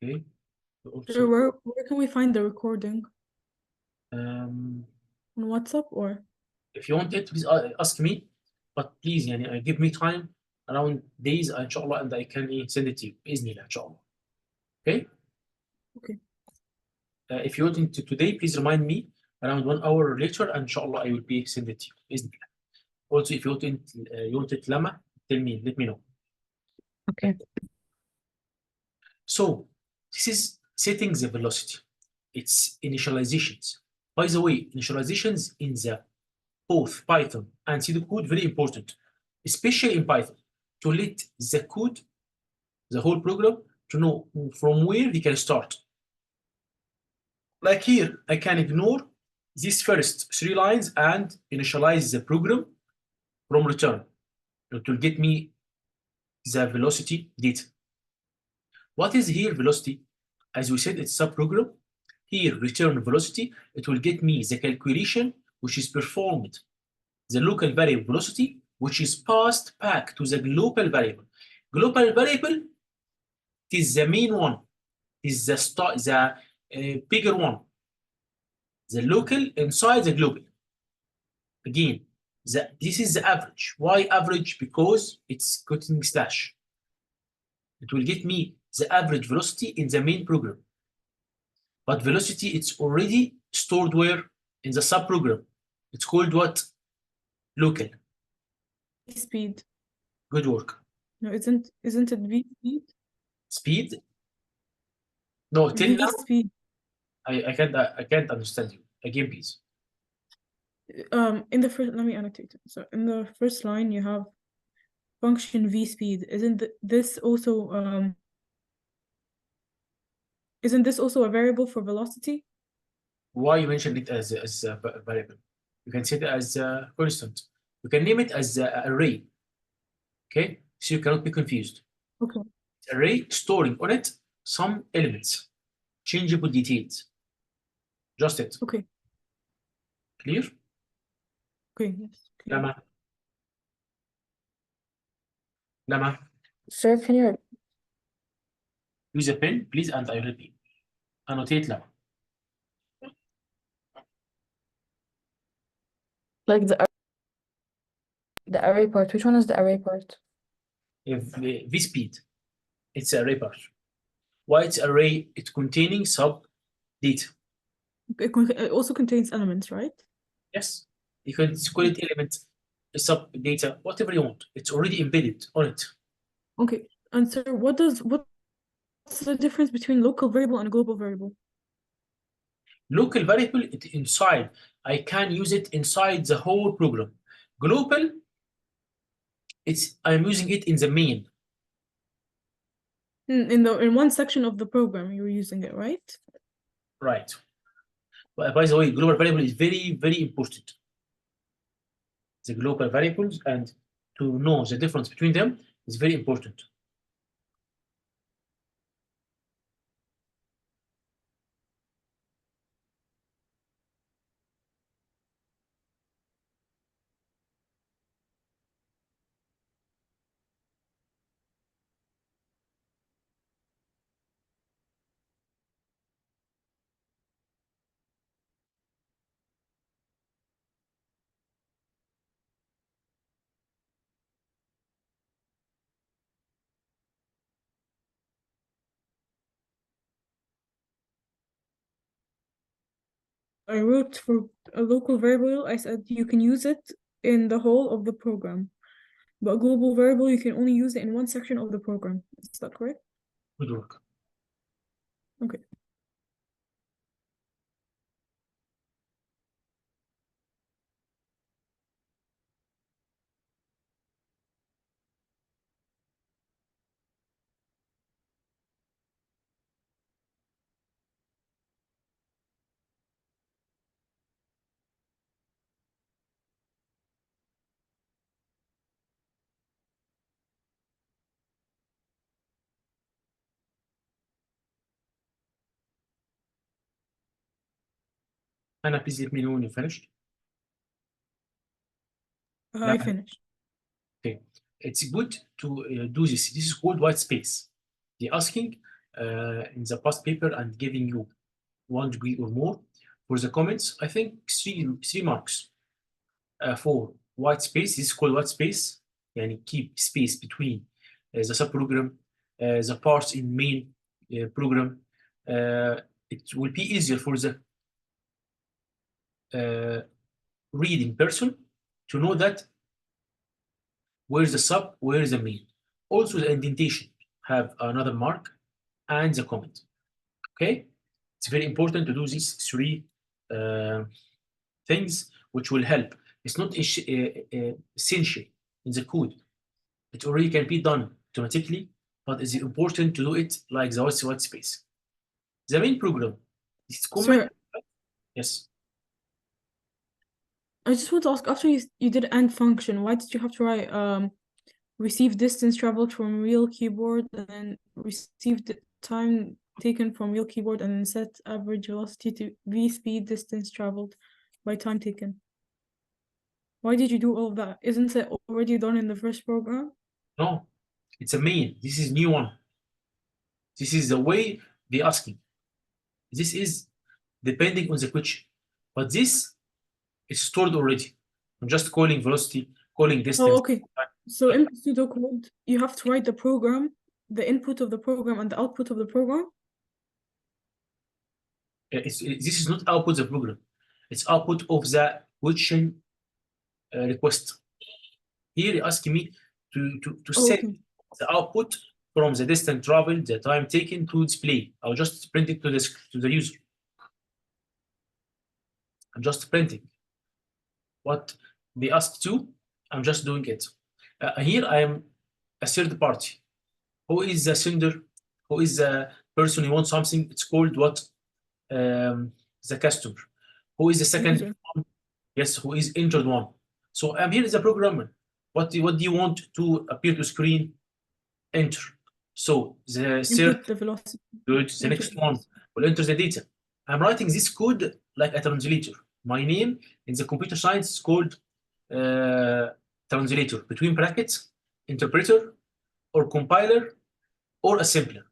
Okay. Sir, Also, where can we find the recording? On WhatsApp or? if you want it, please ask me. But please, يعني, give me time around days, إن شاء الله, and I can send it to you بإذن الله إن شاء الله. Okay. Okay. If you want it today, please remind me around 1 hour later, and inshallah I will be send it to you. بإذن الله. Also, if you want it لما, tell me, let me know. Okay. So this is setting the velocity. It's initializations. By the way, initializations in the both Python and C code very important, especially in Python, to let the code, the whole program, to know from where we can start. Like here, I can ignore these first 3 lines and initialize the program from return. It will get me the velocity data. What is here velocity? As we said, it's a subprogram. Here, return velocity, it will get me the calculation which is performed, the local variable velocity, which is passed back to the global variable. Global variable is the main one, is the bigger one, the local inside the global. Again, this is the average. Why average? Because it's cutting slash. It will get me the average velocity in the main program. But velocity, it's already stored where? In the subprogram. It's called what? Local. Speed. Good work. No, isn't it V speed? Speed? No, till V now speed. I can't understand you. Again, please. In the first, let me annotate it. So in the first line you have function V speed. This also isn't this also a variable for velocity? Why you mention it as a variable? You can set it as a constant. You can name it as an array. Okay, so you cannot be confused. Okay. Array storing on it some elements, changeable details. Just it. Okay. Clear? Okay. Yes. Lama. Lama. Sir, can you Use a pen, please, and I repeat. Annotate Lama. like the array part? Which one is the array part? If V speed, it's array part. Why it's array? It's containing sub data. It also contains elements, right? Yes, you can call it element, sub data, whatever you want. It's already embedded on it. Okay. And sir, what's the difference between local variable and global variable? Local variable, it inside. I can use it inside the whole program. Global, I'm using it in the main. In one section of the program you're using it, right? Right. But by the way, global variable is very, very important. The global variables, and to know the difference between them is very important. I wrote for a local variable, I said you can use it in the whole of the program. But a global variable, you can only use it in one section of the program. Is that correct? Good work. Okay. Anna, please let me know when you finished. I finished. Okay, it's good to do this. This is called white space. They're asking in the past paper and giving you 1 degree or more. For the comments, I think three marks. For white space, this is called white space. Yani keep space between the subprogram, the parts in main program. It will be easier for the reading person to know that where's the sub, where is the main. Also, the indentation have another mark and the comment. Okay, it's very important to do these three things, which will help. It's not essential in the code. It already can be done automatically, but it's important to do it like the white space. The main program is comment. Sir, Yes. I just want to ask, after you did AND function, why did you have to write receive distance traveled from real keyboard and then received time taken from real keyboard and then set average velocity to v speed distance traveled by time taken? Why did you do all of that? Isn't it already done in the first program? No, it's a main. This is new one. This is the way they asking. This is depending on the question, but this is stored already. I'm just calling velocity, calling distance. Oh, okay. So in pseudocode, you have to write the program, the input of the program and the output of the program? This is not output of the program. It's output of the question request. Here you're asking me to set okay. the output from the distance traveled, the time taken to display. I'll just print it to the user. I'm just printing what they asked to. I'm just doing it. Here I am a third party. Who is the sender? Who is the person who wants something? It's called what? The customer. Who is the second one? Yes, who is entered one. So I'm here as a programmer. What do you want to appear to screen? Enter. So the third, the velocity. good. The next one will enter the data. I'm writing this code like a translator. My name in the computer science is called translator, between brackets, interpreter, or compiler, or assembler.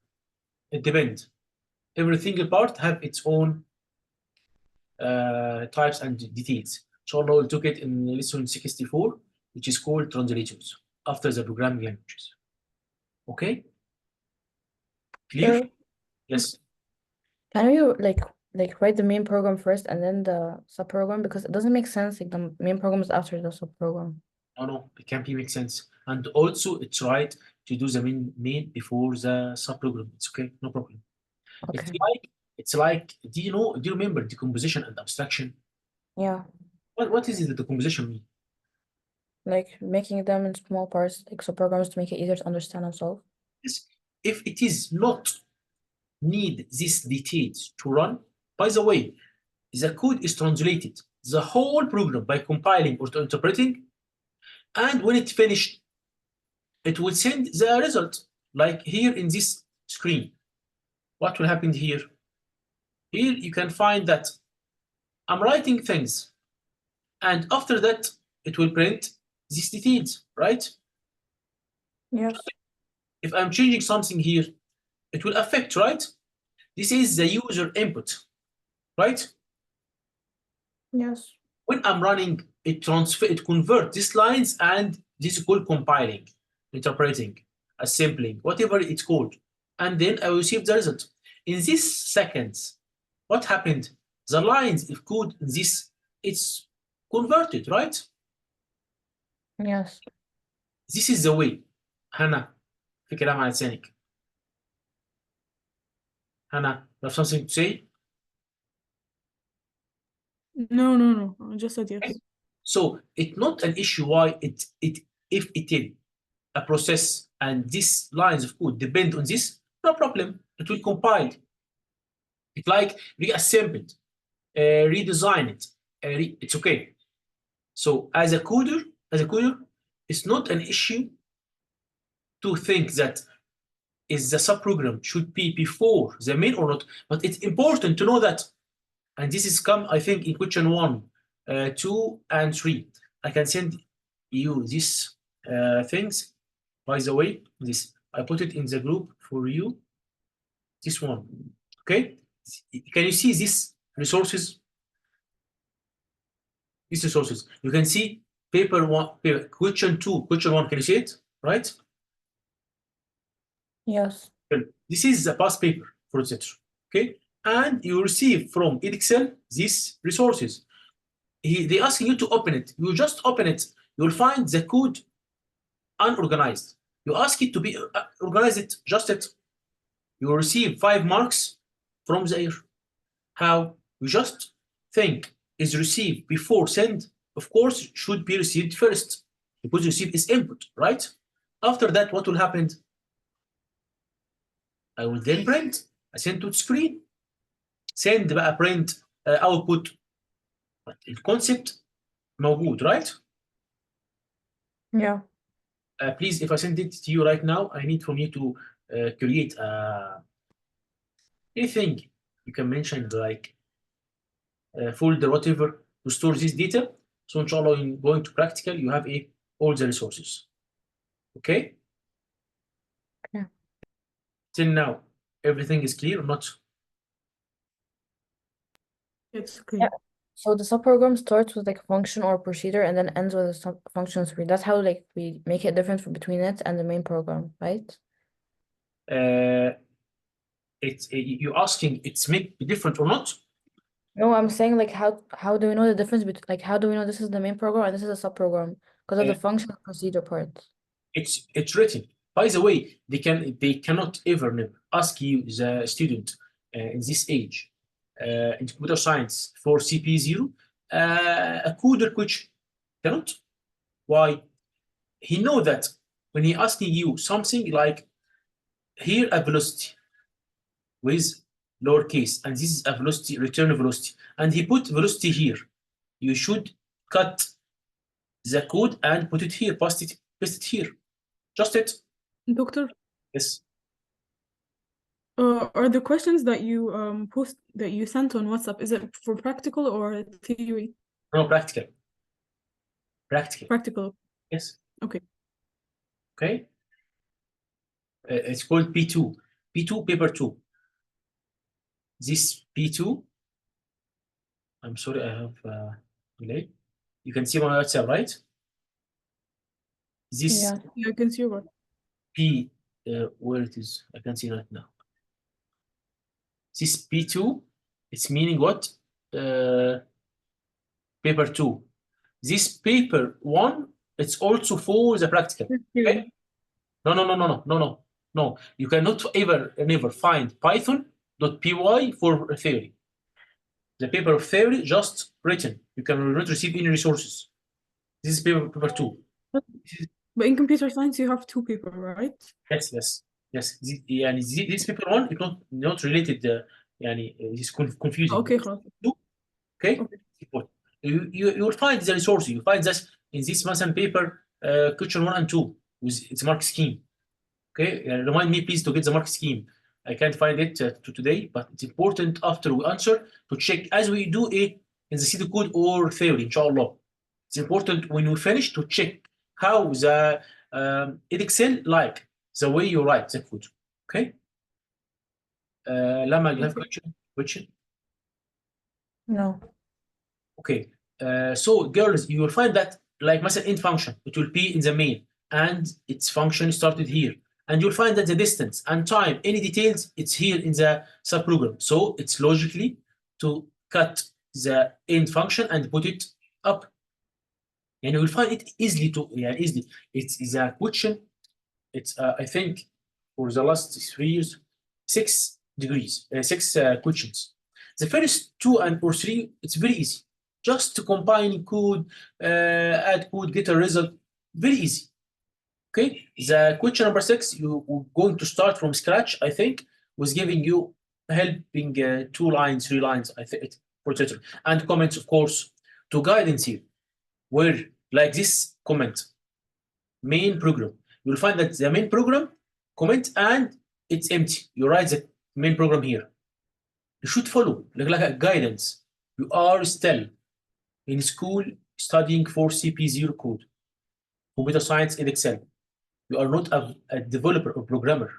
It depends. Every single part have its own types and details. Inshallah, we'll take it in lesson 64, which is called translators, after the programming languages. Okay? Clear? Sure. Yes. Can you like write the main program first and then the subprogram? Because it doesn't make sense like the main program is after the subprogram. No, it can't make sense. And also, it's right to do the main before the subprogram. It's okay, no problem. Okay. It's like, do you remember decomposition and abstraction? Yeah. What is it the decomposition mean? Like making them in small parts, like subprograms to make it easier to understand and solve. Yes. If it is not need these details to run, by the way, the code is translated, the whole program, by compiling or interpreting, and when it's finished, it will send the result, like here in this screen. What will happen here? Here you can find that I'm writing things, and after that, it will print these details, right? Yes. If I'm changing something here, it will affect, right? This is the user input, right? Yes. When I'm running, it converts these lines, and this is called compiling, interpreting, assembling, whatever it's called. And then I will receive the result. In these seconds, what happened? The lines of code in this, it's converted, right? Yes. This is the way. Hannah, في كلام على لسانك. Hannah, you have something to say? No. I just said yes. So it's not an issue why if it is a process and these lines of code depend on this, no problem. It will compile. It like reassemble it, redesign it. It's okay. So as a coder, it's not an issue to think that is the subprogram should be before the main or not, but it's important to know that. And this is come, I think, in question 1, 2, and 3. I can send you these things. By the way, this I put it in the group for you. this one. Okay, can you see these resources? These resources, you can see paper one, question 2, question 1. Can you see it? Right? Yes. This is the past paper for etc. Okay, and you receive from Edxcel these resources. They asking you to open it. You just open it. You'll find the code unorganized. You ask it to be organize it, just it. You will receive 5 marks from the error. How? You just think is received before send. Of course, should be received first because receive is input, right? After that, what will happen? I will then print. I send to the screen. Send بقى print output. الconcept موجود, right? Yeah. Please, if I send it to you right now, I need from you to create anything you can mention, like folder, whatever, to store this data. So inshallah, in going to practical, you have all the resources. Okay? Okay. Till now, everything is clear or not? It's clear. Yeah. So the subprogram starts with like a function or procedure and then ends with a function screen. That's how like we make it different between it and the main program, right? You're asking it's make different or not? No, I'm saying like how do we know the difference between like how do we know this is the main program and this is a subprogram? Because of the function and procedure part. It's written. By the way, they cannot ever never ask you, the student in this age, in computer science for CP0, a coder question. Cannot. Why? He know that when he asking you something like here a velocity with lowercase, and this is a velocity, return velocity, and he put velocity here. You should cut the code and put it here, paste it here. Just it. Doctor, Yes. are the questions that you that you sent on WhatsApp, is it for practical or theory? No, practical. Practical. Practical. Yes. Okay. Okay. It's called P2. P2 paper 2. This P2. I'm sorry, I have delay. You can see my WhatsApp, right? This Yeah. Yeah, I can see your work. P, where it is, I can see right now. This P2, it's meaning what? Paper 2. This paper 1, it's also for the practical. Okay? No. You cannot never find Python.py for theory. The paper of theory just written. You cannot receive any resources. This is paper 2. But in computer science, you have 2 people, right? Yes. This paper 1 is not related. This confusing. Okay, خلاص. Okay. You will find the resources. You find this in this paper question 1 and 2 with its mark scheme. Okay, remind me please to get the mark scheme. I can't find it today, but it's important after we answer to check as we do it in the CD code or theory, inshallah. It's important when we finish to check how the Edxcel like the way you write the code. Okay. Lama, you have question? No. Okay. So girls, you will find that like مثلا int function, it will be in the main and its function started here. And you'll find that the distance and time, any details, it's here in the subprogram. So it's logically to cut the end function and put it up. And you will find it easily easily. It's a question. It's I think for the last 3 years, 6 degrees, 6 questions. The first 2 or 3, it's very easy. Just to combine code, add code, get a result, very easy. Okay, the question number 6, you're going to start from scratch, I think, was giving you helping 2 lines, 3 lines, I think, etc. And comments, of course, to guidance here, where like this comment, main program. You'll find that the main program comment and it's empty. You write the main program here. You should follow like a guidance. You are still in school studying for CP0 code, computer science Edxcel. You are not a developer or programmer.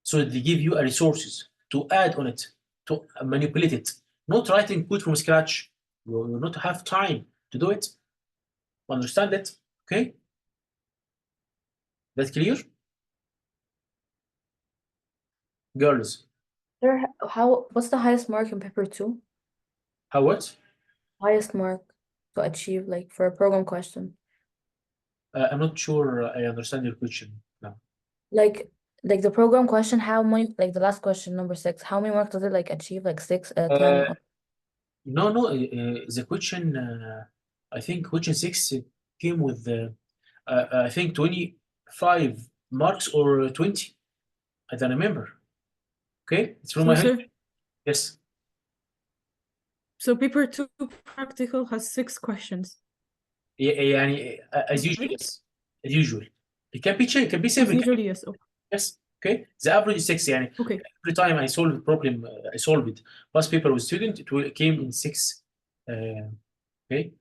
So they give you a resources. to add on it, to manipulate it, not writing code from scratch. You will not have time to do it. Understand it? Okay? That's clear? Girls, Sir, what's the highest mark in paper 2? how what? Highest mark to achieve, like for a program question. I'm not sure I understand your question now. Like the program question, how many, like the last question, number 6, how many marks does it like achieve? Like 6, 10? No, the question, I think question 6 came with, I think 25 marks or 20. I don't remember. Okay, it's from my head. sir, Yes. so paper 2 practical has 6 questions. يعني as usual, Right? yes. As usual. It can be changed, it can be As 7. usually, yes. Okay. Yes. Okay. The average is 6. يعني Okay. every time I solve a problem, I solve it. Past paper with student, it came in 6. Okay.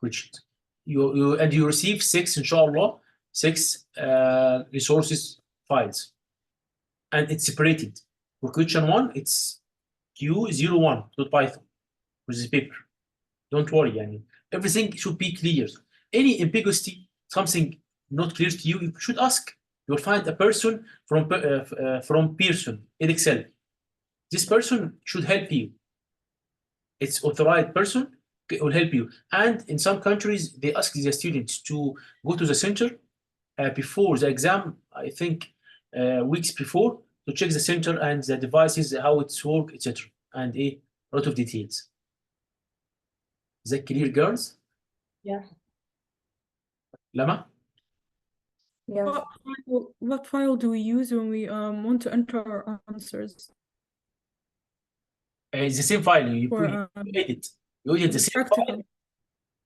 Questions. You receive 6 inshallah, 6 resources files, and it's separated. For question 1, it's Q01.python with this paper. Don't worry, يعني everything should be clear. Any ambiguity, something not clear to you, you should ask. You'll find a person from Pearson Edxcel. This person should help you. It's authorized person will help you. And in some countries, they ask the students to go to the center before the exam, I think weeks before, to check the center and the devices, how it's work, etc. And a lot of details. Is that clear, girls? Yeah. Lama? Yes. What file do we use when we want to enter our answers? It's the same file. You For edit. You edit the same practical. file.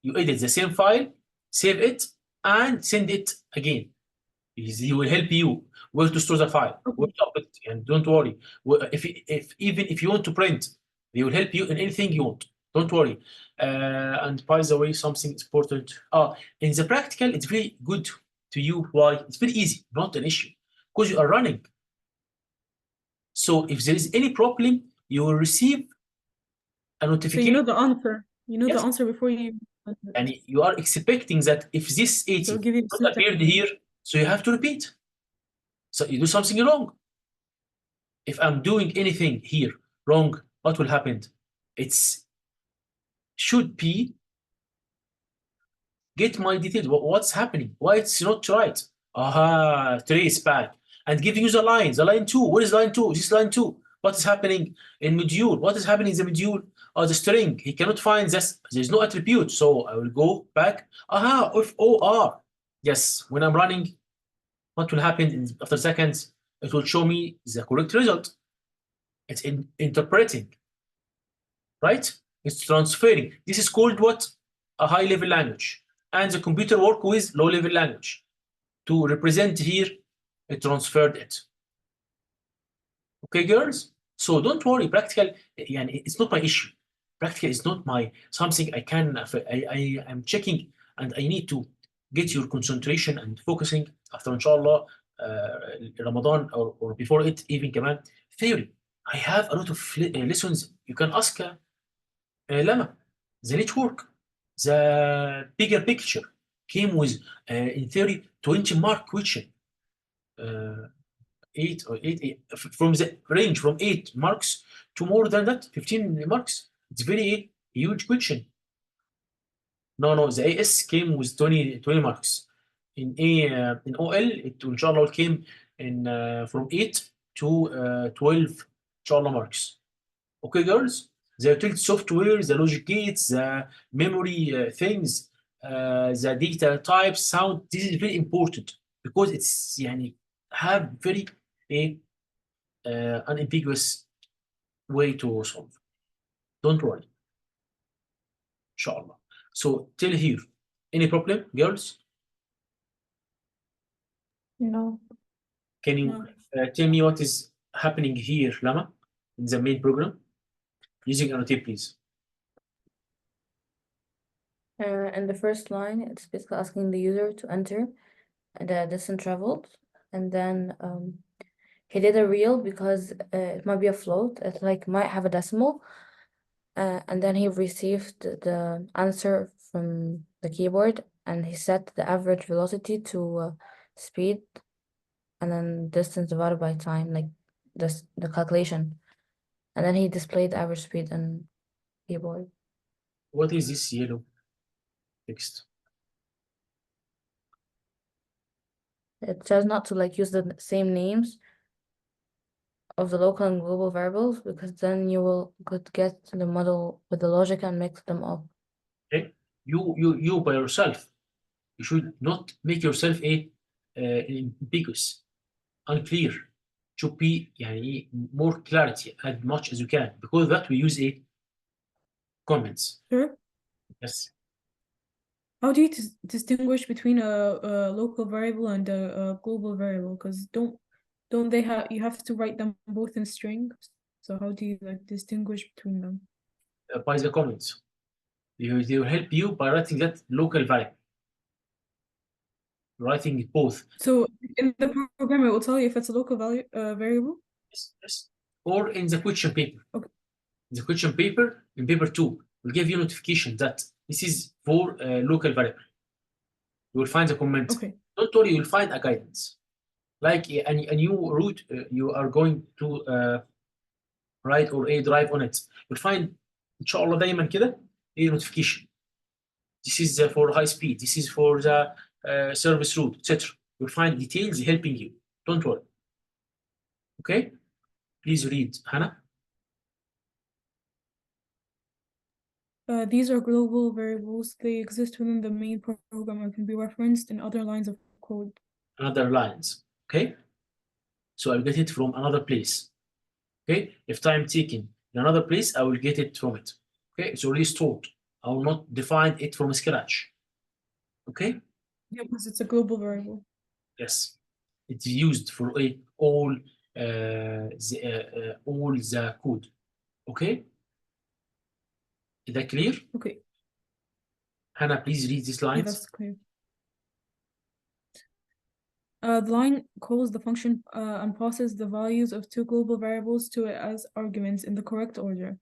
You edit the same file, save it, and send it again. He will help you where to store the file, where to upload it, and don't worry. Even if you want to print, they will help you in anything you want. Don't worry. And by the way, something important. In the practical, it's very good to you. Why? It's very easy, not an issue, because you are running. So if there is any problem, you will receive a So notification. you know the answer. You know Yes. the answer before you. And you are expecting that if this 80 So give you not appeared here, so you have to repeat. So you do something wrong. If I'm doing anything here wrong, what will happen? It's should be get my details. What's happening? Why it's not right? Aha, trace back and giving you the lines. The line 2. What is line 2? This line 2. What is happening in module? What is happening in the module? Oh, the string. He cannot find this. There's no attribute. So I will go back. Aha, if OR. Yes, when I'm running, what will happen after seconds? It will show me the correct result. It's interpreting, right? It's transferring. This is called what? A high-level language. And the computer work with low-level language. To represent here, it transferred it. Okay, girls? So don't worry, practical, it's not my issue. Practical is not my something I am checking, and I need to get your concentration and focusing after inshallah Ramadan or before it even كمان theory. I have a lot of lessons. You can ask Lama, the network, the bigger picture came with in theory 20 mark question. 8 from the range from 8 marks to more than that, 15 marks. It's very huge question. No, the AS came with 20 marks. In OL, it inshallah came in from 8 to 12 inshallah marks. Okay, girls? The utility software, the logic gates, the memory things, the data types, sound, this is very important because it's have very unambiguous way to solve. Don't worry. Inshallah. So till here, any problem, girls? No. Can you tell me what is happening here, Lama, in the main program? Using annotate, please. In the first line, it's basically asking the user to enter the distance traveled, and then he did a real because it might be a float. It like might have a decimal. And then he received the answer from the keyboard, and he set the average velocity to speed, and then distance divided by time, like the calculation. And then he displayed average speed on keyboard. What is this yellow text? It says not to like use the same names of the local and global variables, because then you could get the model with the logic and mix them up. Okay, you by yourself, you should not make yourself ambiguous, unclear. Should be يعني more clarity as much as you can, because that we use comments. Sure. Yes. How do you distinguish between a local variable and a global variable? Because don't they have, you have to write them both in string? So how do you like distinguish between them? By the comments. They will help you by writing that local variable. Writing it both. So in the program, it will tell you if it's a local variable? Yes. Or in the question paper. Okay. The question paper, in paper 2, will give you notification that this is for local variable. You will find the comment. Okay. Don't worry, you will find a guidance. Like a new route you are going to write or drive on it. You'll find إن شاء الله دايما كده notification. This is for high speed. This is for the service route, etc. You'll find details helping you. Don't worry. Okay? Please read, Hannah. These are global variables. They exist within the main program and can be referenced in other lines of code. Another lines. Okay? So I'll get it from another place. Okay? If time taken in another place, I will get it from it. Okay? It's already stored. I will not define it from scratch. Okay? Yeah, because it's a global variable. Yes. It's used for all the code. Okay? Is that clear? Okay. Hannah, please read these Yeah, lines. that's clear. The line calls the function and passes the values of two global variables to it as arguments in the correct order.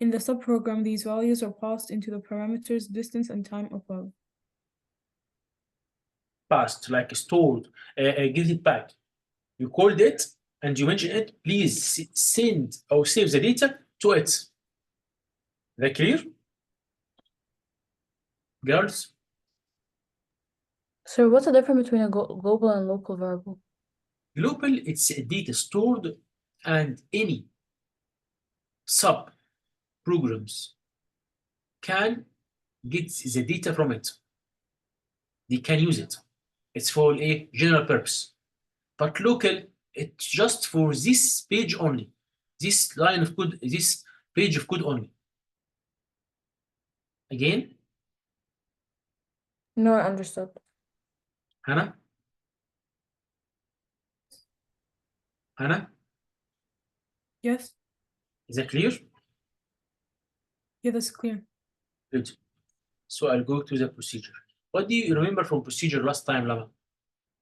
In the subprogram, these values are passed into the parameters distance and time above. Passed, like stored, give it back. You called it and you mentioned it, please send or save the data to it. Is that clear? Girls? So what's the difference between a global and local variable? Global, it's data stored, and any sub-programs can get the data from it. They can use it. It's for a general purpose. But local, it's just for this page only. This line of code, this page of code only. Again? No, I understood. Hannah? Hannah? Yes? Is that clear? Yeah, that's clear. Good. So I'll go to the procedure. What do you remember from procedure last time, Lama?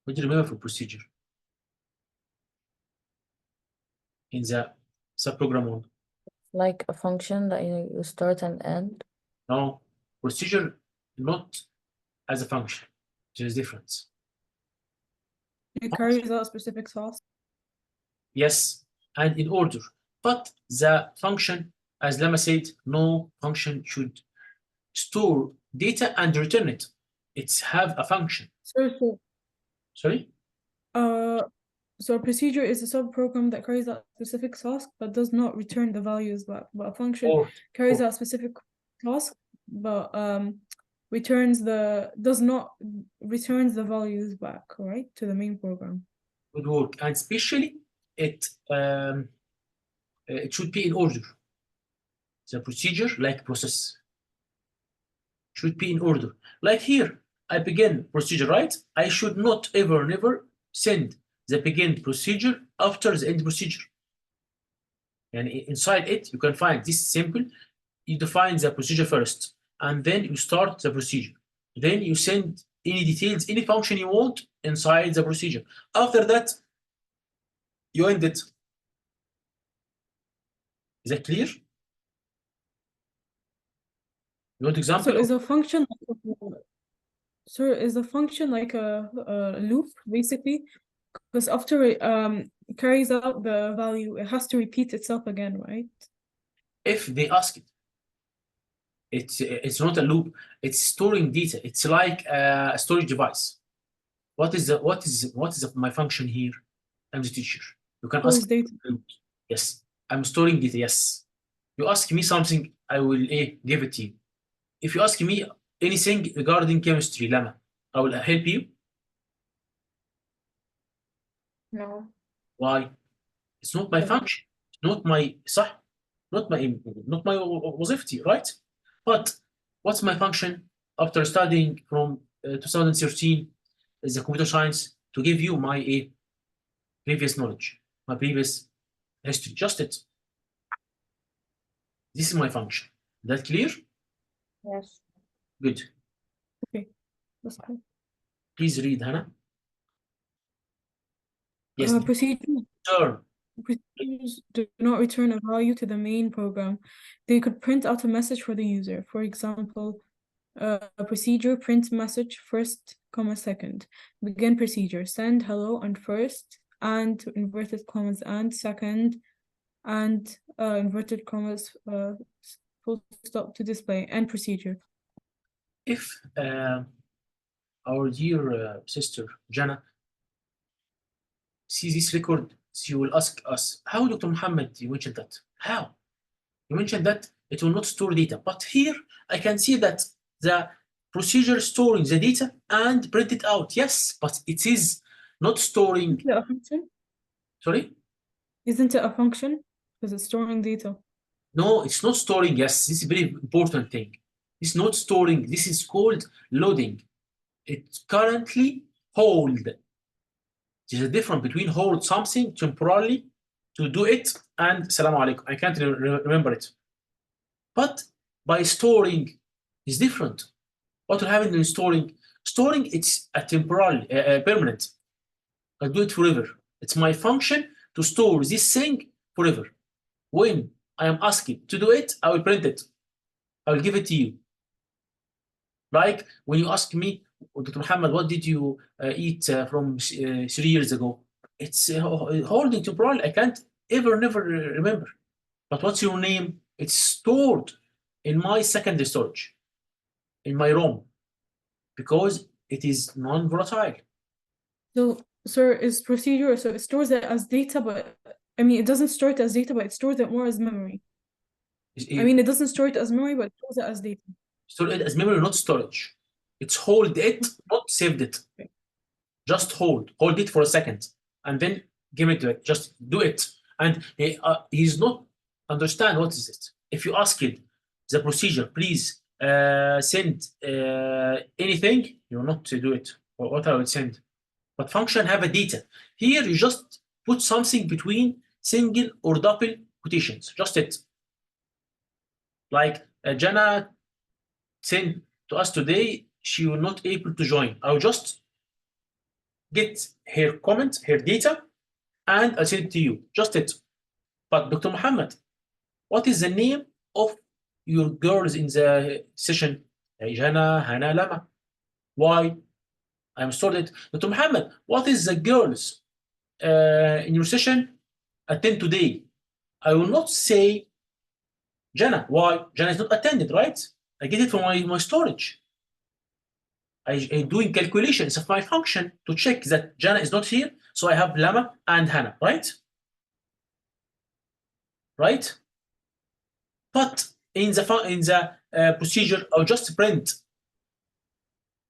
What do you remember from procedure? In the subprogram one? Like a function that you start and end? No. Procedure not as a function. There's difference. It carries out a specific task. Yes, and in order. But the function, as Lama said, no function should store data and return it. It's have a function. Sorry? So a procedure is a subprogram that carries out a specific task but does not return the values back. But a function carries out a specific task but returns the values back, right, to the main program. Good work. And especially it should be in order. The procedure, like process, should be in order. Like here, I begin procedure, right? I should not ever, never send the begin procedure after the end procedure. And inside it, you can find this simple. You define the procedure first, and then you start the procedure. Then you send any details, any function you want inside the procedure. After that, you end it. Is that clear? You want example? So is a function like a loop basically? Because after it carries out the value, it has to repeat itself again, right? If they ask it, it's not a loop. It's storing data. It's like a storage device. What is my function here? I'm the teacher. You can Stores ask. data. Yes, I'm storing data. Yes. You ask me something, I will give it to you. If you ask me anything regarding chemistry, Lama, I will help you. No. Why? It's not my function. Not my صح. Not my وظيفتي, right? But what's my function after studying from 2013 as a computer science to give you my previous knowledge, my previous history, just it. This is my function. Is that clear? Yes. Good. Okay, that's cool. Please read, Hannah. Yes. Procedures do not return a value to the main program. They could print out a message for the user. For example, a procedure print message first, comma second. Begin procedure, send hello and first, and inverted commas and second, and inverted commas full stop to display, end procedure. If our dear sister Jana sees this record, she will ask us, how, Dr. Mohammed, you mentioned that? How? You mentioned that it will not store data. But here I can see that the procedure is storing the data and print it out. Yes, but it is not storing. Isn't it a function? Sorry? Isn't it a function? Because it's storing data. No, it's not storing. Yes, this is a very important thing. It's not storing. This is called loading. It's currently hold. There's a difference between hold something temporarily to do it and salam alaikum. I can't remember it. But by storing is different. What will happen in storing? Storing, it's a temporary, permanent. I do it forever. It's my function to store this thing forever. When I am asking to do it, I will print it. I will give it to you. Like when you ask me, Dr. Mohammed, what did you eat from 3 years ago? It's holding temporarily. I can't never remember. But what's your name? It's stored in my secondary storage, in my ROM, because it is non-volatile. So, sir, is procedure, so it stores it as data, but I mean, it doesn't store it as data, but it stores it more as memory. I mean, it doesn't store it as memory, but it stores it as data. Store it as memory, not storage. It's hold it, not saved it. Okay. Just hold it for a second, and then give it to it. Just do it. And he's not understand what is it. If you ask it, the procedure, please send anything, you will not do it. Or what I would send. But function have a data. Here you just put something between single or double quotations. Just it. Like Jana sent to us today, she will not able to join. I will just get her comment, her data, and I'll send it to you. Just it. But Dr. Mohammed, what is the name of your girls in the session? Jana, Hana, Lama. Why? I'm stored it. Dr. Mohammed, what is the girls in your session attend today? I will not say Jana. Why? Jana is not attended, right? I get it from my storage. I'm doing calculations of my function to check that Jana is not here, so I have Lama and Hana, right? Right? But in the procedure, I'll just print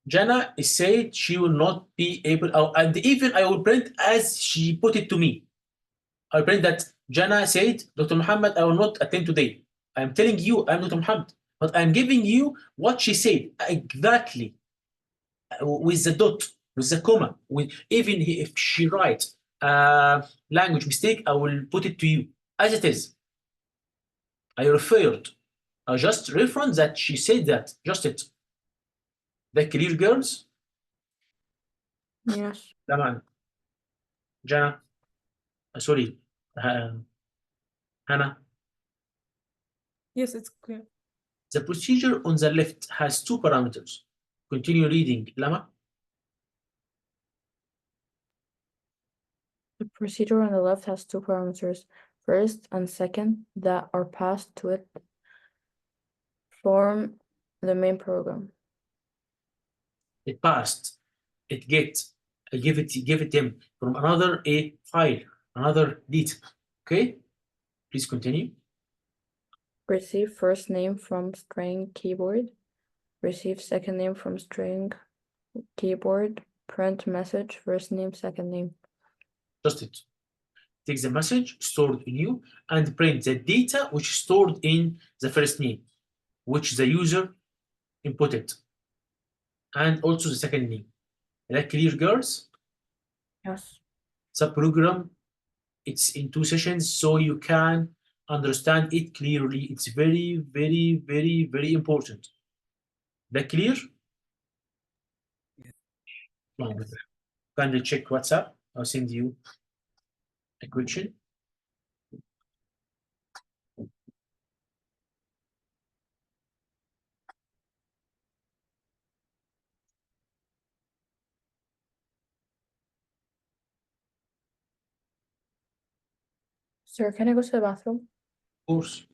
Jana is said she will not be able, and even I will print as she put it to me. I'll print that Jana said, Dr. Mohammed, I will not attend today. I'm telling you, I'm Dr. Mohammed, but I'm giving you what she said exactly with the dot, with the comma, with even if she writes language mistake, I will put it to you as it is. I referred, I just reference that she said that, just it. That clear, girls? Yes. تمام. Jana? sorry, Hannah. Yes, it's clear. The procedure on the left has two parameters. Continue reading, Lama. The procedure on the left has two parameters, first and second, that are passed to it from the main program. It passed. It give it him from another a file, another data. Okay, please continue. Receive first name from string keyboard. Receive second name from string keyboard. Print message, first name, second name. Just it. Take the message stored in you and print the data which is stored in the first name, which the user inputted, and also the second name. Is that clear, girls? Yes. The program, it's in two sessions, so you can understand it clearly. It's very, very, very, very important. That clear? Yes. Kindly check WhatsApp. I'll send you a question. Sir, can I go to the bathroom? Of course.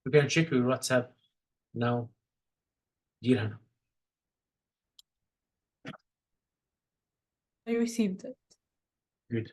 You can check your WhatsApp now, dear Hannah. I received it. Good.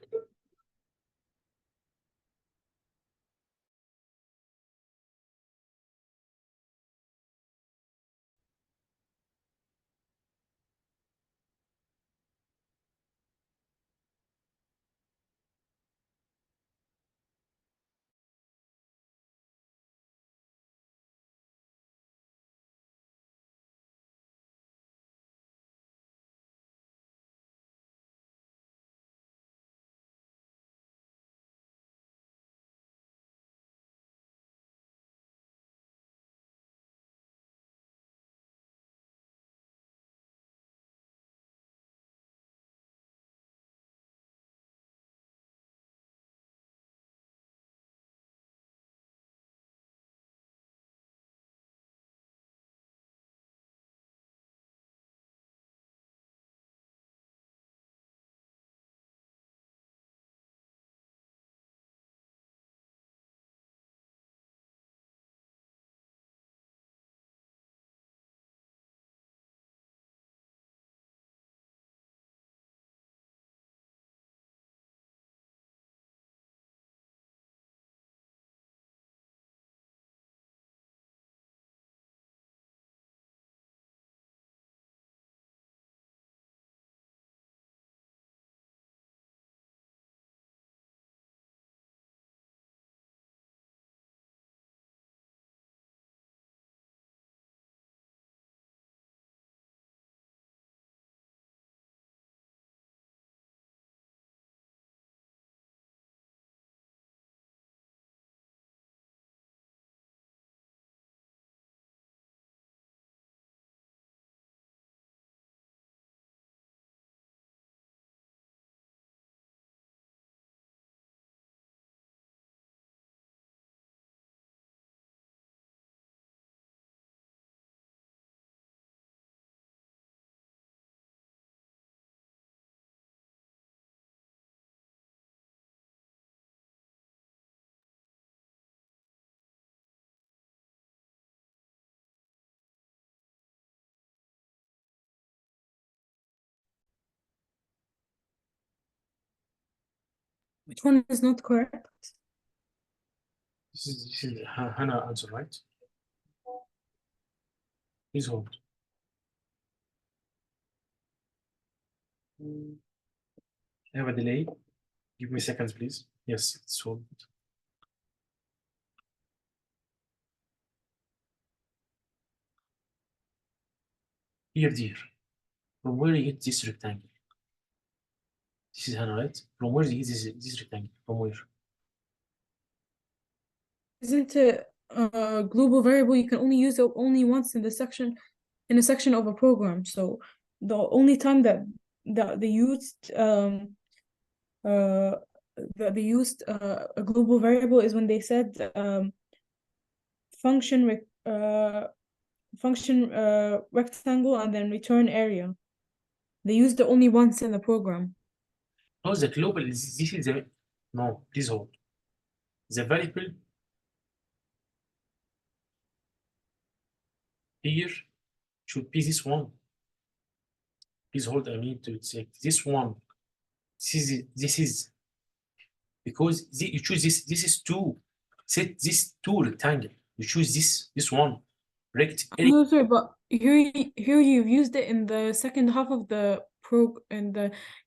Which one is not correct? This is Hannah answer, right? Please hold. I have a delay. Give me seconds, please. Yes, it's hold. Here, dear. From where you get this rectangle? This is Hannah, right? From where you get this rectangle? From where? Isn't it a global variable? You can only use it only once in a section of a program. So the only time that they used a global variable is when they said function rectangle and then return area. They used it only once in the program. No, the global this is the no, please hold. The variable here should be this one. Please hold, I need to check this one. This is because you choose this is two. Set this two rectangle. You choose this one. Rect No, sorry, but here you've used it in the second half of the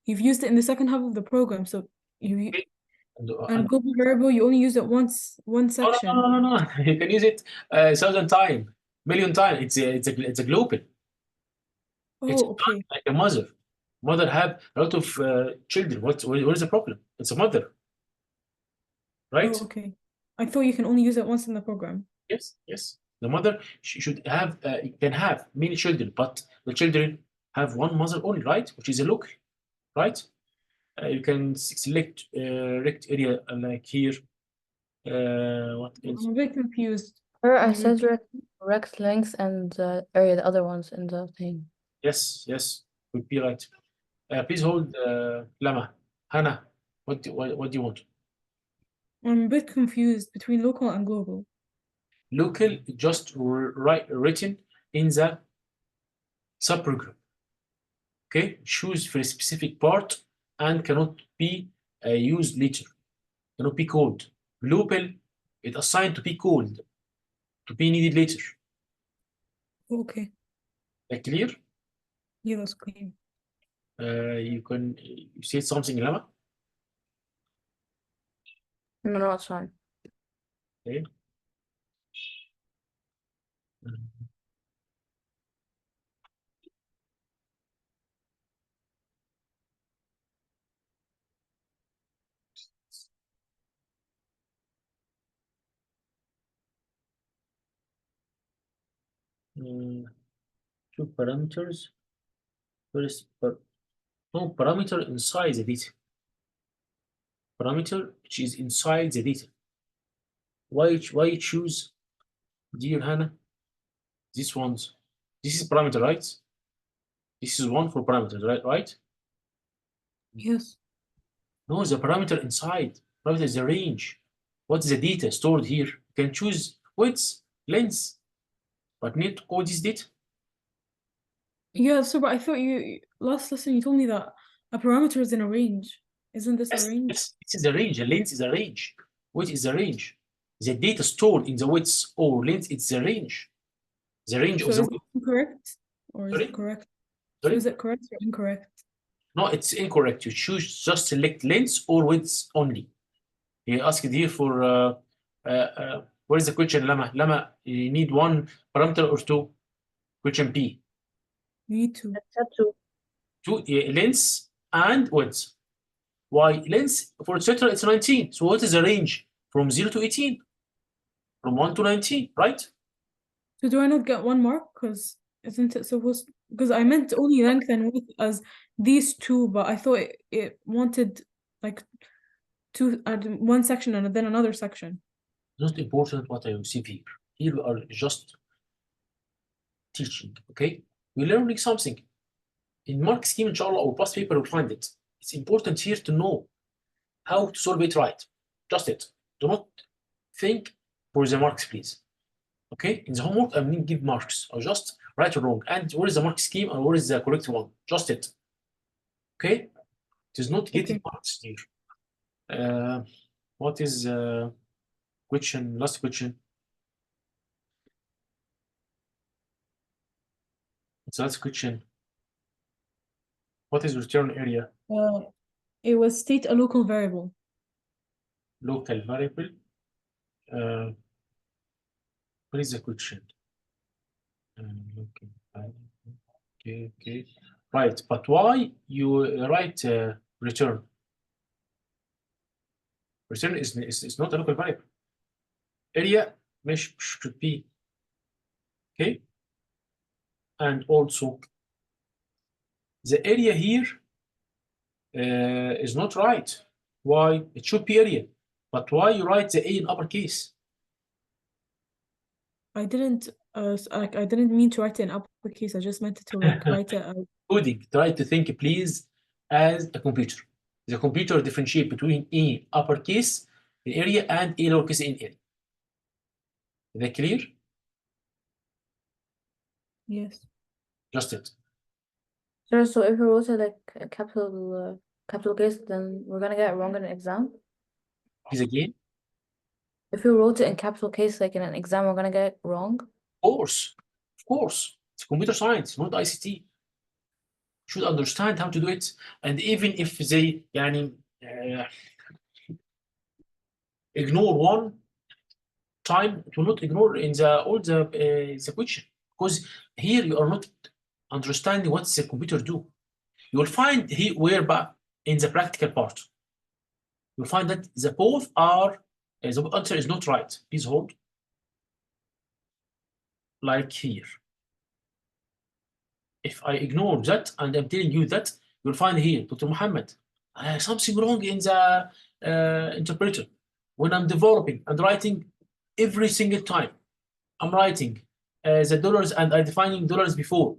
you've used it in the second half of the program. So you and global variable you only use it once, one section. No. You can use it 1,000 times, million times. It's a global. It's Oh, okay. like a mother. Mother have a lot of children. What is the problem? It's a mother, right? Oh, okay. I thought you can only use it once in the program. Yes. The mother should have can have many children, but the children have one mother only, right? Which is a local, right? You can select rect area like here. What else? I'm a bit confused. I said rect length and area, the other ones in the thing. Yes, would be right. Please hold, Lama. Hannah, what do you want? I'm a bit confused between local and global. Local just written in the subprogram. Okay, choose for a specific part and cannot be used later. Cannot be called. Global, it assigned to be called, to be needed later. Okay. Clear? Yeah, that's clear. You say something, Lama? No, it's fine. Okay. Two parameters. First, no parameter inside the data. Parameter which is inside the data. Why choose, dear Hannah, these ones? This is parameter, right? This is one for parameters, right? Yes. No, the parameter inside. Parameter is the range. What's the data stored here? You can choose width, length, but need all this data. Yeah, so but I thought last lesson you told me that a parameter is in a range. Isn't this a range? Yes, this is the range. The length is the range. Width is the range. The data stored in the width or length is the range. The range So of the is it incorrect or is it correct? So is it correct or incorrect? No, it's incorrect. You choose just select length or width only. He asked here for where is the question, Lama? Lama, you need one parameter or two? Question B. You need to. Two length and width. Why? Length for etc. it's 19. So what is the range? From 0 to 18? From 1 to 19, right? So do I not get 1 mark? Because isn't it supposed? Because I meant only length and width as these two, but I thought it wanted like two one section and then another section. Not important what I receive here. Here we are just teaching, okay? We're learning something. In mark scheme, inshallah, or past paper, you'll find it. It's important here to know how to solve it right. Just it. Do not think for the marks, please. Okay? In the homework, I'm going to give marks. Or just right or wrong. And where is the mark scheme and where is the correct one? Just it. Okay? It is not getting marks here. What is question? Last question. What's the last question? What is return area? It was state a local variable. Local variable. What is the question? Local variable. Okay. Right, but why you write return? Return is not a local variable. Area should be. Okay. And also the area here is not right. Why? It should be area. But why you write the A in uppercase? I didn't I didn't mean to write it in uppercase. I just meant to like write it out. Coding. Try to think, please, as a computer. The computer differentiate between A uppercase in area and A lowercase in area. Is that clear? Yes. Just it. Sure, so if we wrote it like a capital case, then we're gonna get it wrong in an exam. Please again. If we wrote it in capital case, like in an exam, we're gonna get it wrong. Of course. It's computer science, not ICT. Should understand how to do it, and even if they ignore one time, it will not ignore in all the question, because here you are not understanding what the computer do. You will find here where in the practical part, you'll find that the both are the answer is not right. Please hold. Like here. If I ignore that and I'm telling you that, you'll find here, Dr. Mohamed, something wrong in the interpreter. When I'm developing and writing every single time, I'm writing the dollars and I'm defining dollars before.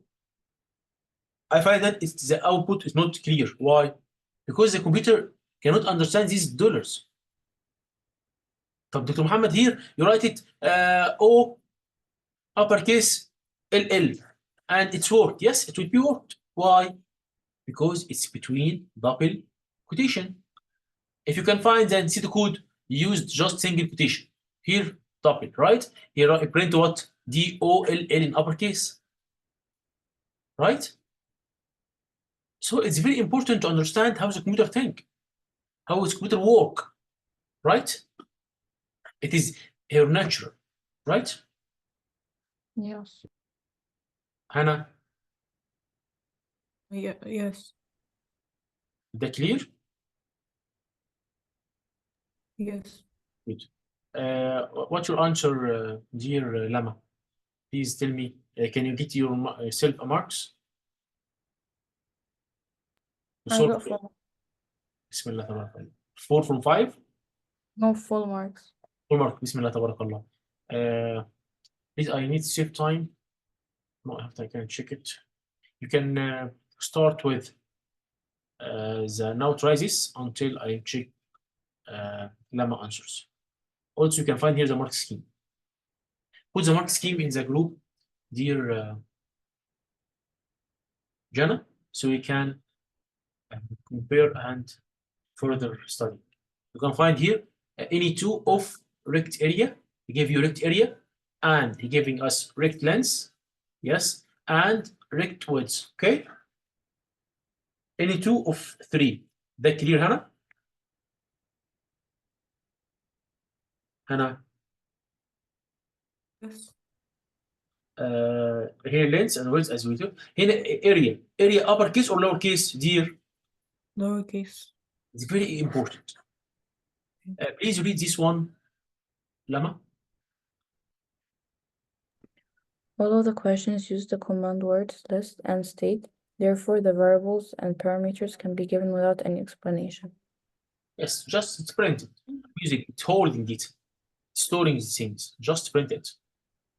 I find that the output is not clear. Why? Because the computer cannot understand these dollars. Dr. Mohamed, here you write it O uppercase LL. And it's worked. Yes, it will be worked. Why? Because it's between double quotation. If you can find the NC code, used just single quotation. Here, double, right? Here I print what? DOLL in uppercase. Right? So it's very important to understand how the computer think, how the computer work, right? It is her nature, right? Yes. Hannah? Yeah, yes. Is that clear? Yes. Good. What's your answer, dear Lama? Please tell me, can you get yourself a marks? I got 4. Bismillah, tabarakallah. 4 from 5? No full marks. Full mark, Bismillah, tabarakallah. Please, I need to save time. No, after I can check it. You can start with the now try this until I check Lama answers. Also, you can find here the mark scheme. Put the mark scheme in the group, dear Jana, so we can compare and further study. You can find here any two of rect area. He gave you rect area, and he giving us rect length, yes, and rect width. Okay. Any two of 3. That clear, Hannah? Hannah? Yes. Here length and width as we do. Here area uppercase or lowercase, dear? Lowercase. It's very important. Please read this one, Lama. All of the questions use the command words list and state. Therefore, the variables and parameters can be given without any explanation. Yes, just print it. Using it, holding it, storing things. Just print it.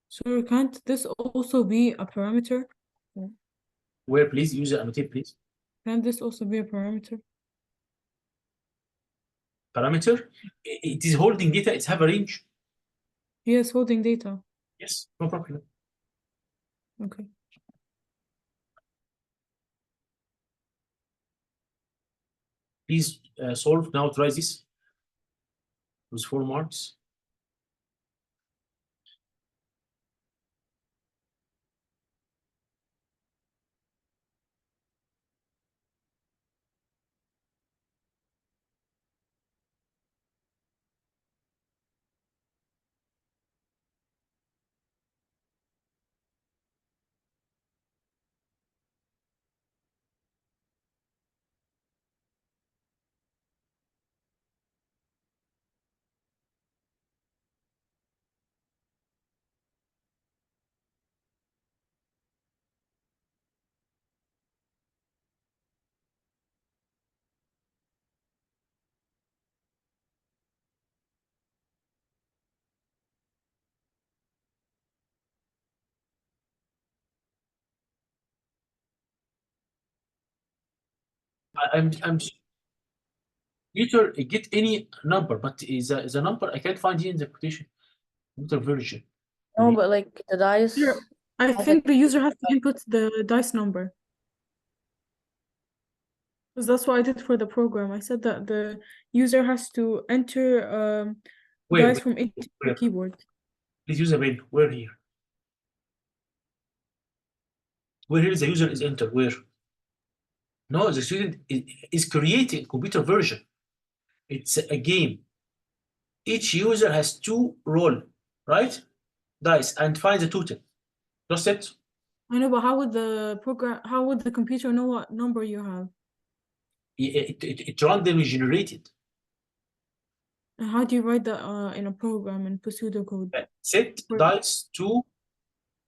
So can't this also be a parameter? Where, please? Use it, annotate, please. Can't this also be a parameter? Parameter? It is holding data. It have a range. Yes, holding data. Yes, no problem. Okay. Please solve now. Try this. with 4 marks. I'm Peter, get any number, but is a number I can't find here in the quotation. Computer version. No, but like the dice. Here, I has, think like, the user has to input the dice number. Because that's what I did for the program. I said that the user has to enter dice from into the where? keyboard. Please use a pen. Where here? Where here the user is enter? Where? No, the student is creating computer version. It's a game. Each user has 2 roll, right? Dice and find the total. Just it. I know, but how would the computer know what number you have? It randomly generated. And how do you write that in a program in pseudocode? Set dice to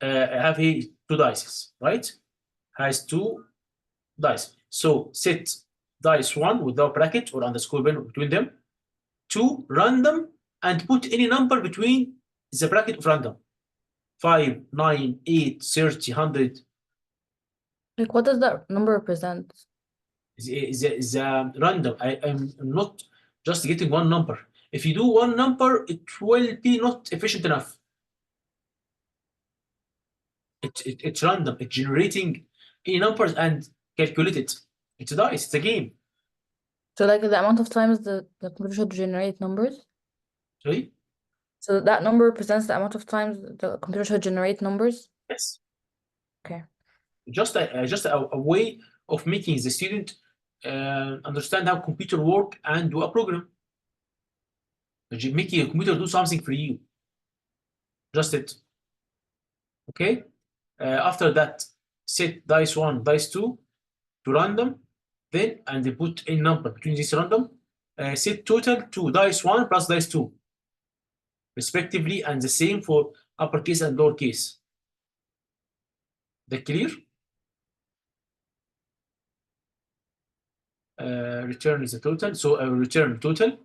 have here 2 dices, right? Has 2 dice. So set dice 1 without bracket or underscore between them, 2 random, and put any number between the bracket of random. 5, 9, 8, 30, 100. Like, what does that number represent? The random. I'm not just getting one number. If you do one number, it will be not efficient enough. It's random. It's generating any numbers and calculate it. It's a dice. It's a game. So like the amount of times the computer should generate numbers? Sorry? So that number represents the amount of times the computer should generate numbers? Yes. Okay. Just a way of making the student understand how computer work and do a program. Making a computer do something for you. Just it. Okay. After that, set dice 1, dice 2 to random. Then and they put a number between this random. Set total to dice 1 plus dice 2, respectively, and the same for uppercase and lowercase. That clear? Return is the total. So I will return total.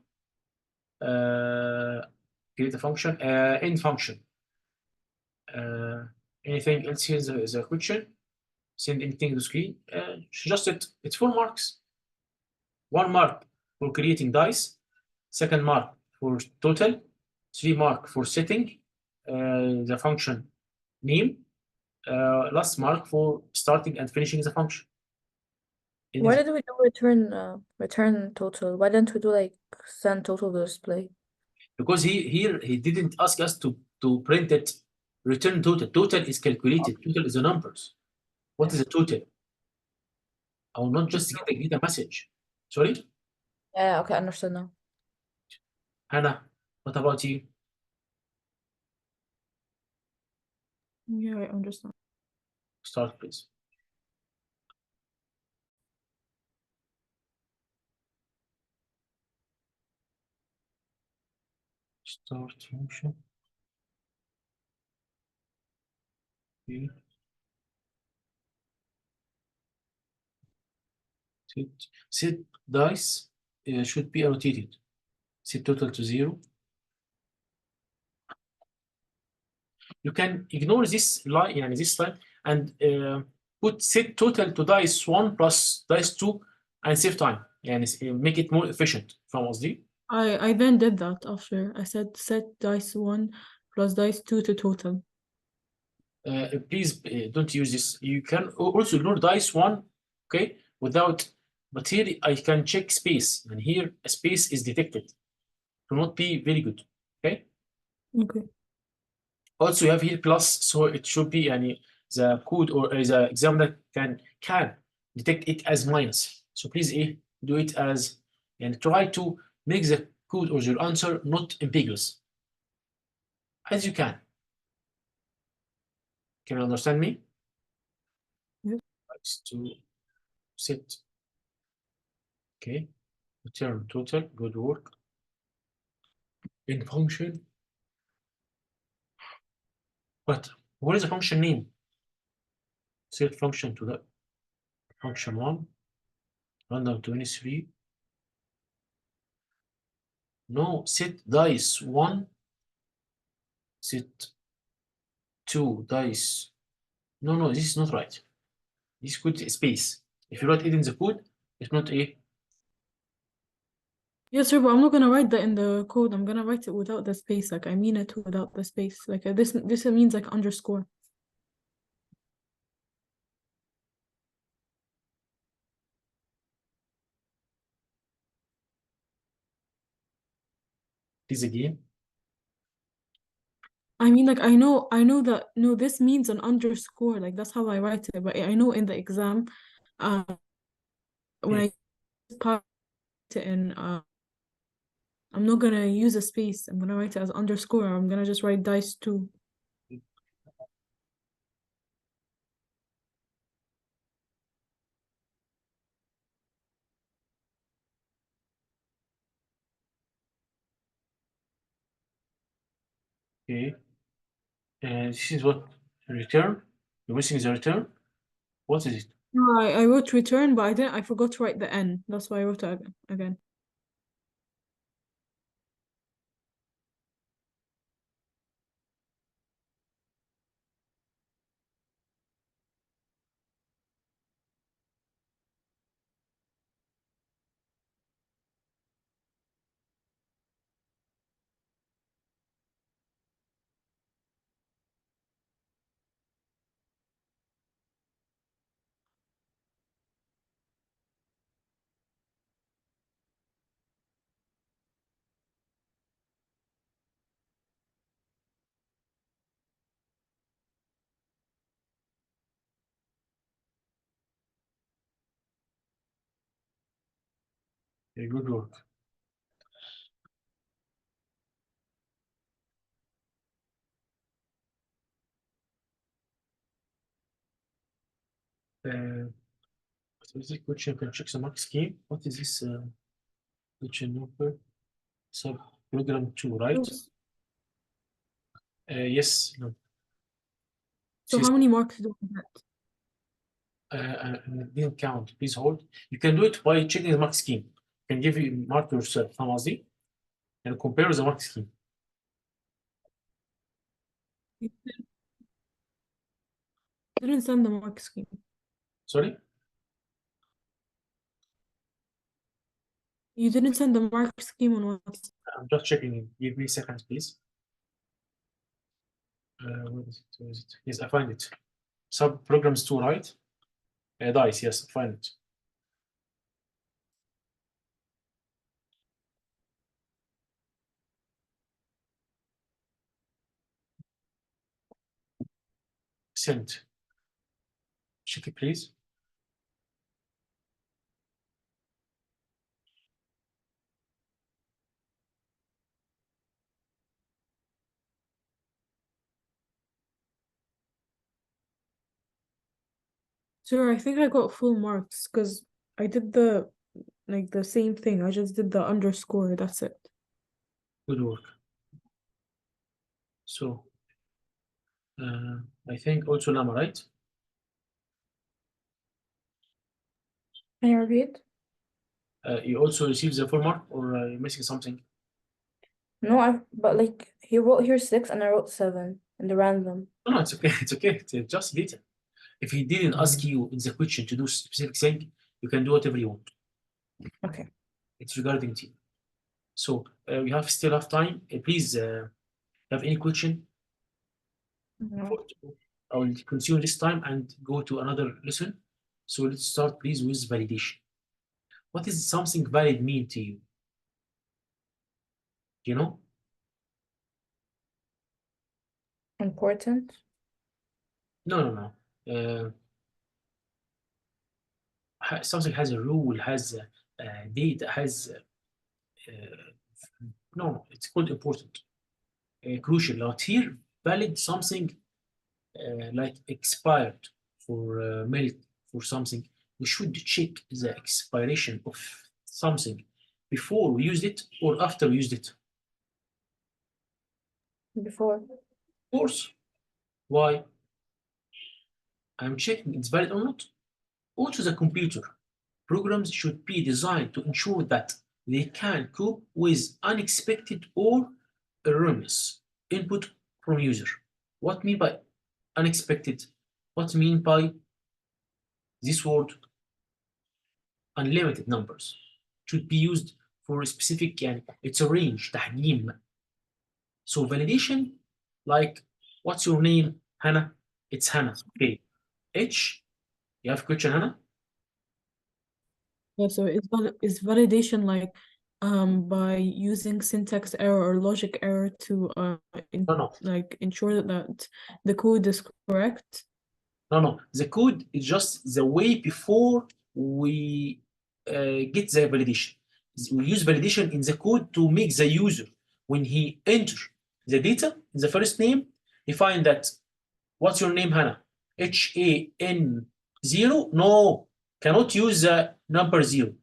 Create a function. End function. Anything else here is a question? Send anything to screen. Just it. It's 4 marks. 1 mark for creating dice. 2nd mark for total. 3 mark for setting the function name. Last mark for starting and finishing the function. Why did we do return total? Why didn't we do like send total to display? Because he didn't ask us to print it. Return total. Total is calculated. Total is the numbers. What is the total? I will not just get a message. Sorry? Yeah, okay, understood now. Hannah, what about you? Yeah, I understand. Start, please. Start function. Okay. Set dice should be annotated. Set total to 0. You can ignore this line, this line, and put set total to dice 1 plus dice 2 and save time. Make it more efficient. From قصدي. I then did that after. I said set dice 1 plus dice 2 to total. Please don't use this. You can also ignore dice 1, okay, without. But here I can check space, and here a space is detected. will not be very good. Okay. Okay. Also, you have here plus, so it should be the code or the examiner can detect it as minus. So please do it as, and try to make the code or your answer not ambiguous as you can. Can you understand me? Yes. To set. Okay. Return total. Good work. In function. But what is the function name? Set function to the function 1. Random 23. No, set dice 1. Set 2 dice. No, this is not right. This code is space. If you write it in the code, it's not a. Yes, sir, but I'm not gonna write that in the code. I'm gonna write it without the space. Like I mean it without the space. Like this means like underscore. Please again. I mean, like I know that no, this means an underscore. Like that's how I write it. But I know in the exam, when I part it in, I'm not gonna use a space. I'm gonna write it as underscore. I'm gonna just write dice 2. Okay. And this is what return. You're missing the return. What is it? No, I wrote return, but I forgot to write the n. That's why I wrote it again. Okay, good work. What is this question? Can check the mark scheme. What is this question number? So program 2, right? Oops. Yes. No. So how many marks do I get? It didn't count. Please hold. You can do it by checking the mark scheme. You can give you mark yourself. فاهم قصدي؟ and compare the mark scheme. You didn't send the mark scheme. Sorry? You didn't send the mark scheme on WhatsApp. I'm just checking it. Give me seconds, please. Where is it? Where is it? Yes, I find it. Sub programs 2, right? Dice, yes, I find it. Sent. Check it, please. Sure, I think I got full marks because I did the same thing. I just did the underscore. That's it. Good work. So, I think also Lama, right? Can you repeat? You also received the full mark, or you're missing something? No, but like he wrote here 6 and I wrote 7 in the random. No, it's okay. It's okay. It's just data. If he didn't ask you in the question to do specific thing, you can do whatever you want. Okay. It's regarding team. So we still have time. Please, have any question? No. I will consume this time and go to another lesson. So let's start, please, with validation. What does something valid mean to you? You know? Important. No. Something has a rule, has a date, has no, it's called important, crucial. Not here, valid something like expired for milk, for something. We should check the expiration of something before we used it or after we used it. Before. Of course. Why? I'm checking it's valid or not. Also, the computer programs should be designed to ensure that they can cope with unexpected or erroneous input from user. What mean by unexpected? What mean by this word? Unlimited numbers should be used for a specific, it's a range, تحجيم. So validation, like, what's your name? Hannah? It's Hannah. Okay. H, you have question, Hannah? Yeah, so is validation like by using syntax error or logic error to No. like ensure that the code is correct? No. The code is just the way before we get the validation. We use validation in the code to make the user, when he enter the data, the first name, he find that, what's your name, Hannah? HAN 0? No, cannot use the number 0.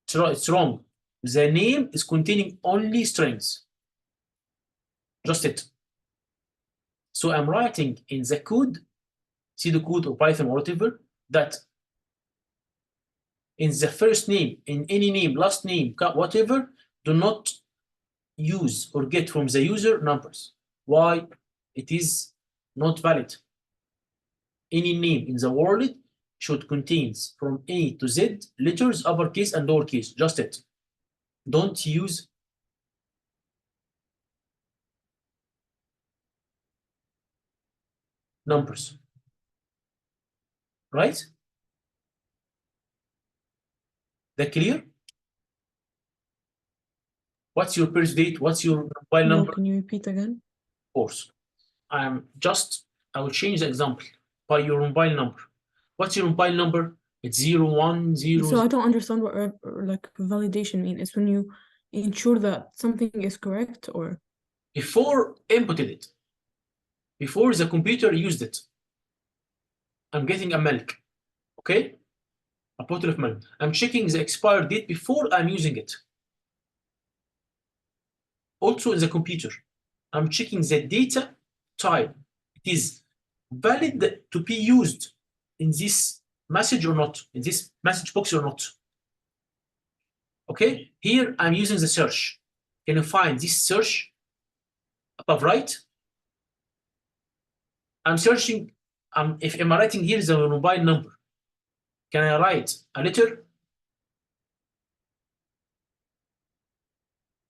It's wrong. The name is containing only strings. Just it. So I'm writing in the code, see the code or Python or whatever, that in the first name, in any name, last name, whatever, do not use or get from the user numbers. Why? It is not valid. Any name in the world should contain from A to Z letters, uppercase and lowercase, just it. Don't use numbers. Right? That clear? What's your birth date? What's your mobile No, number? can you repeat again? Of course. I will change the example by your mobile number. What's your mobile number? It's 010. So I don't understand what like validation mean. It's when you ensure that something is correct, or Before inputted it, before the computer used it, I'm getting a milk, okay? A bottle of milk. I'm checking the expired date before I'm using it. Also in the computer, I'm checking the data type. It is valid to be used in this message or not, in this message box or not. Okay, here I'm using the search. Can you find this search above right? I'm searching, if I'm writing here the mobile number, can I write a letter?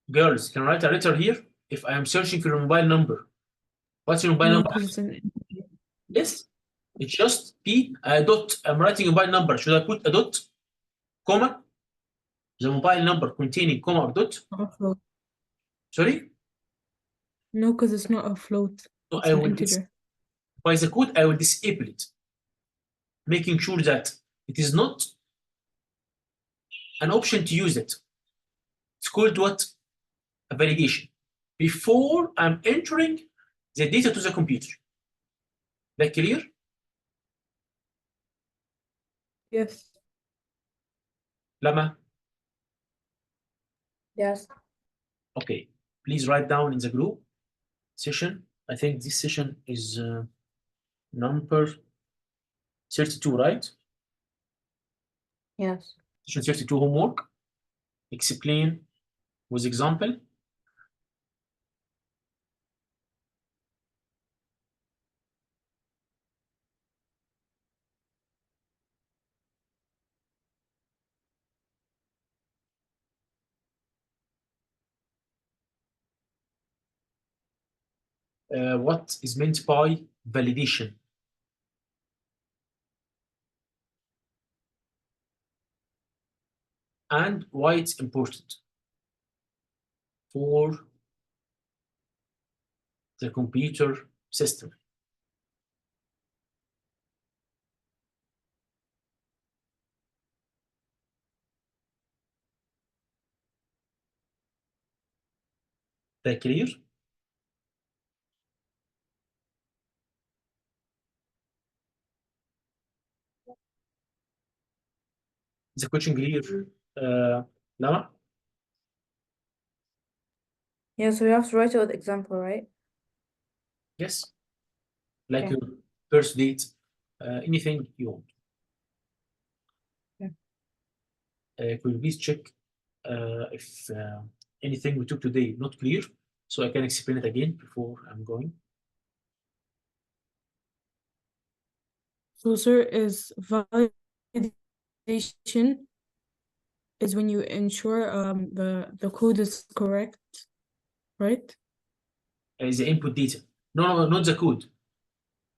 Girls, can I write a letter here if I am searching for a mobile number? What's your mobile no, number? because it's an Yes, it's just P, a dot. I'm writing a mobile number. Should I put a dot, comma? The mobile number containing comma or dot? not a float. Sorry? No, because it's not a float. So It's I an will, integer. by the code, I will disable it, making sure that it is not an option to use it. It's called what? A validation. Before I'm entering the data to the computer. That clear? Yes. Lama? Yes. Okay. Please write down in the group session. I think this session is number 32, right? Yes. Session 32 homework. Explain with example. What is meant by validation? And why it's important. for the computer system. That clear? The question clear? Lama? Yeah, so we have to write it with example, right? Yes. Like Okay. your birth date, anything you want. Could you please check if anything we took today not clear, so I can explain it again before I'm going. So, sir, is validation is when you ensure the code is correct, right? The input data. No, not the code.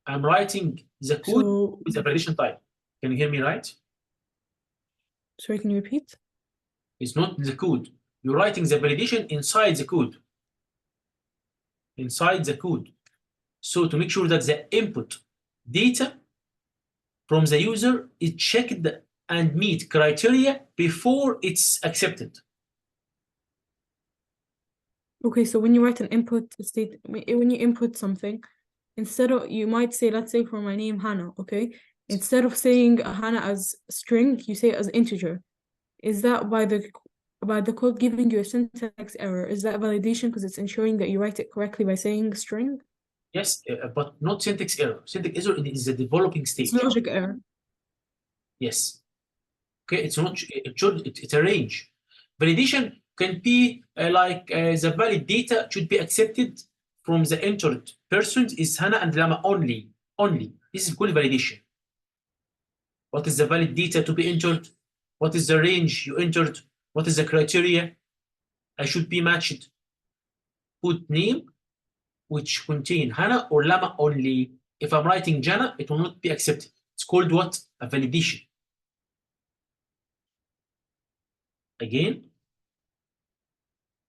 I'm writing the code So, with a validation type. Can you hear me right? sorry, can you repeat? It's not the code. You're writing the validation inside the code. Inside the code. So to make sure that the input data from the user is checked and meet criteria before it's accepted. Okay, so when you write an input state, when you input something, instead of, you might say, let's say for my name, Hannah, okay? Instead of saying Hannah as string, you say it as integer. Is that by the code giving you a syntax error? Is that validation because it's ensuring that you write it correctly by saying string? Yes, but not syntax error. Syntax error is the developing stage. It's logic error. Yes. Okay, it's not. It's a range. Validation can be the valid data should be accepted from the entered persons is Hannah and Lama only. Only. This is called validation. What is the valid data to be entered? What is the range you entered? What is the criteria? I should be matched. Put name which contain Hannah or Lama only. If I'm writing Jana, it will not be accepted. It's called what? A validation. Again,